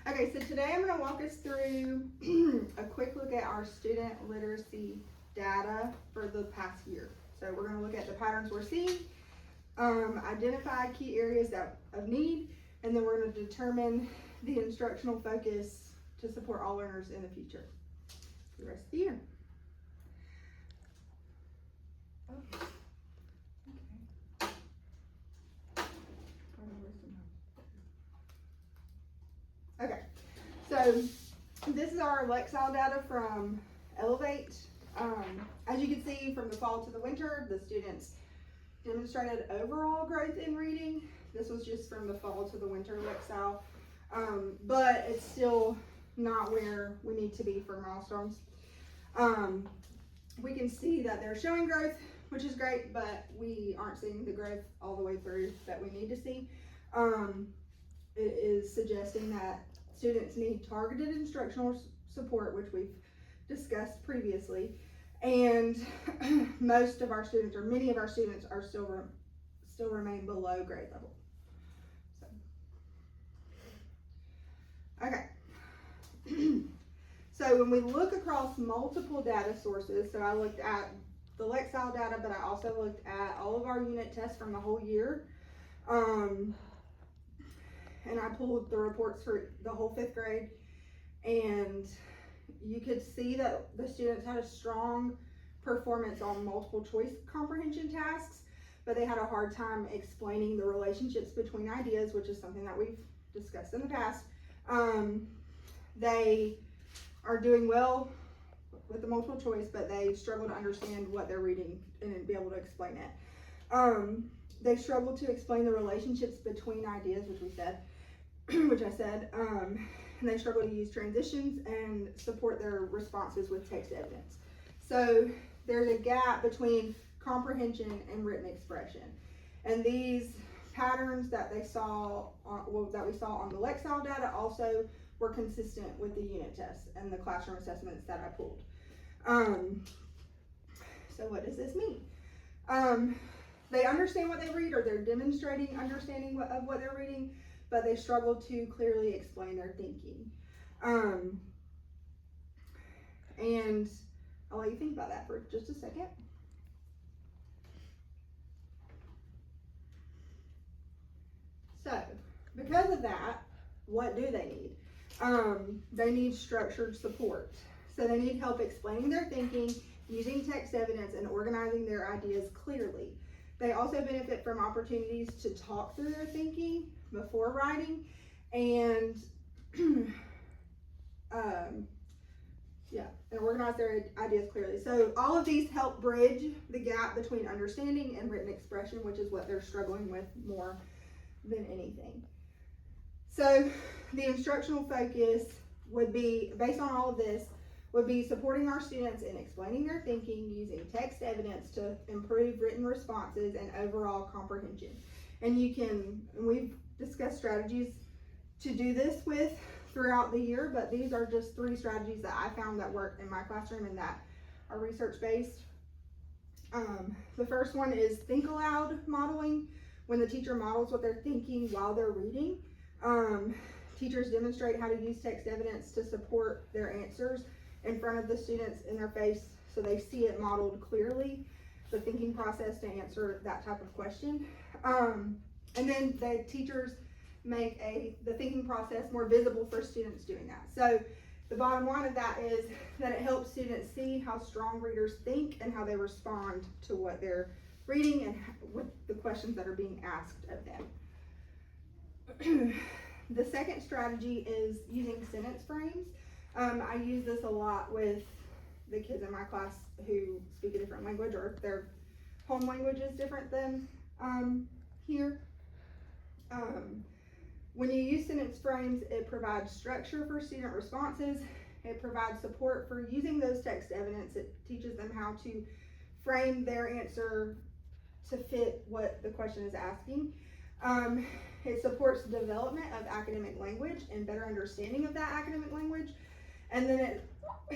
Okay, so today I'm going to walk us through a quick look at our student literacy data for the past year. So we're going to look at the patterns we're seeing, identify key areas of need, and then we're going to determine the instructional focus to support all learners in the future for the rest of the year. Okay, so this is our Lexile data from Elevate. As you can see, from the fall to the winter, the students demonstrated overall growth in reading. This was just from the fall to the winter Lexile, but it's still not where we need to be for milestones. We can see that they're showing growth, which is great, but we aren't seeing the growth all the way through that we need to see. It is suggesting that students need targeted instructional support, which we've discussed previously, and most of our students, or many of our students, are still remain below grade level. Okay. So when we look across multiple data sources, so I looked at the Lexile data, but I also looked at all of our unit tests from the whole year. And I pulled the reports for the whole 5th grade, and you could see that the students had a strong performance on multiple choice comprehension tasks, but they had a hard time explaining the relationships between ideas, which is something that we've discussed in the past. They are doing well with the multiple choice, but they struggle to understand what they're reading and be able to explain it. They struggle to explain the relationships between ideas, which I said, and they struggle to use transitions and support their responses with text evidence. So there's a gap between comprehension and written expression. And these patterns that we saw on the Lexile data also were consistent with the unit tests and the classroom assessments that I pulled. So what does this mean? They understand what they read, or they're demonstrating understanding of what they're reading, but they struggle to clearly explain their thinking. And I'll let you think about that for just a second. So, because of that, what do they need? They need structured support. So they need help explaining their thinking, using text evidence, and organizing their ideas clearly. They also benefit from opportunities to talk through their thinking before writing and and organize their ideas clearly. So all of these help bridge the gap between understanding and written expression, which is what they're struggling with more than anything. So the instructional focus would be, based on all of this, would be supporting our students in explaining their thinking, using text evidence to improve written responses and overall comprehension. And we've discussed strategies to do this with throughout the year, but these are just 3 strategies that I found that work in my classroom and that are research-based. The first one is think aloud modeling. When the teacher models what they're thinking while they're reading, teachers demonstrate how to use text evidence to support their answers in front of the students in their face, so they see it modeled clearly, the thinking process to answer that type of question. And then the teachers make the thinking process more visible for students doing that. So the bottom line of that is that it helps students see how strong readers think and how they respond to what they're reading and with the questions that are being asked of them. The second strategy is using sentence frames. I use this a lot with the kids in my class who speak a different language, or their home language is different than here. When you use sentence frames, it provides structure for student responses. It provides support for using those text evidence. It teaches them how to frame their answer to fit what the question is asking. It supports the development of academic language and better understanding of that academic language. And then it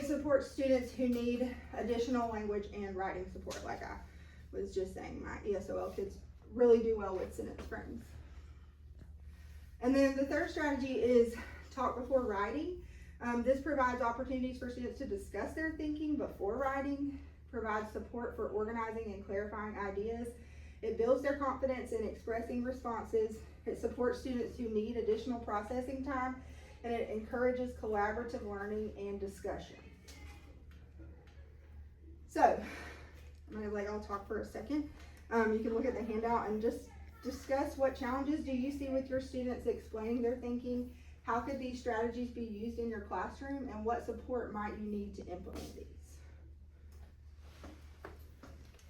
supports students who need additional language and writing support. Like I was just saying, my ESOL kids really do well with sentence frames. And then the third strategy is talk before writing. This provides opportunities for students to discuss their thinking before writing, provides support for organizing and clarifying ideas. It builds their confidence in expressing responses. It supports students who need additional processing time, and it encourages collaborative learning and discussion. So, I'm gonna let y'all talk for a second. You can look at the handout and just discuss what challenges do you see with your students explaining their thinking. How could these strategies be used in your classroom, and what support might you need to implement these?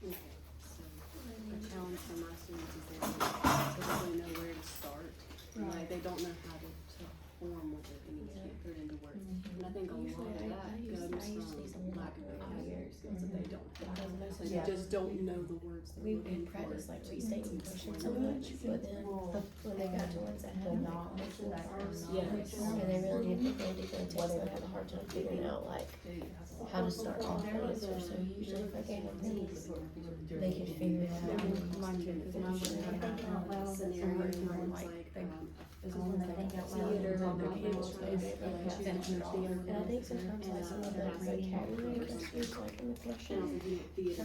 Okay, so a challenge for my students is they don't really know where to start. Like they don't know how to form what they're thinking, can't put it into words. And I think a lot of that comes from lack of vocabulary skills that they don't have. Like they just don't know the words they're We looking for. practice like restating questions so much, but then when they got to ones that had multiple parts, and they really need to go deeper into text, they have a hard time figuring out like how to start off the answer. So usually if I gave them these, they could figure it out. Because my one had a scenario where it's like theater, like the kids trying to finish their theater. And I think sometimes like some of the vocabulary that's used like in the question theater.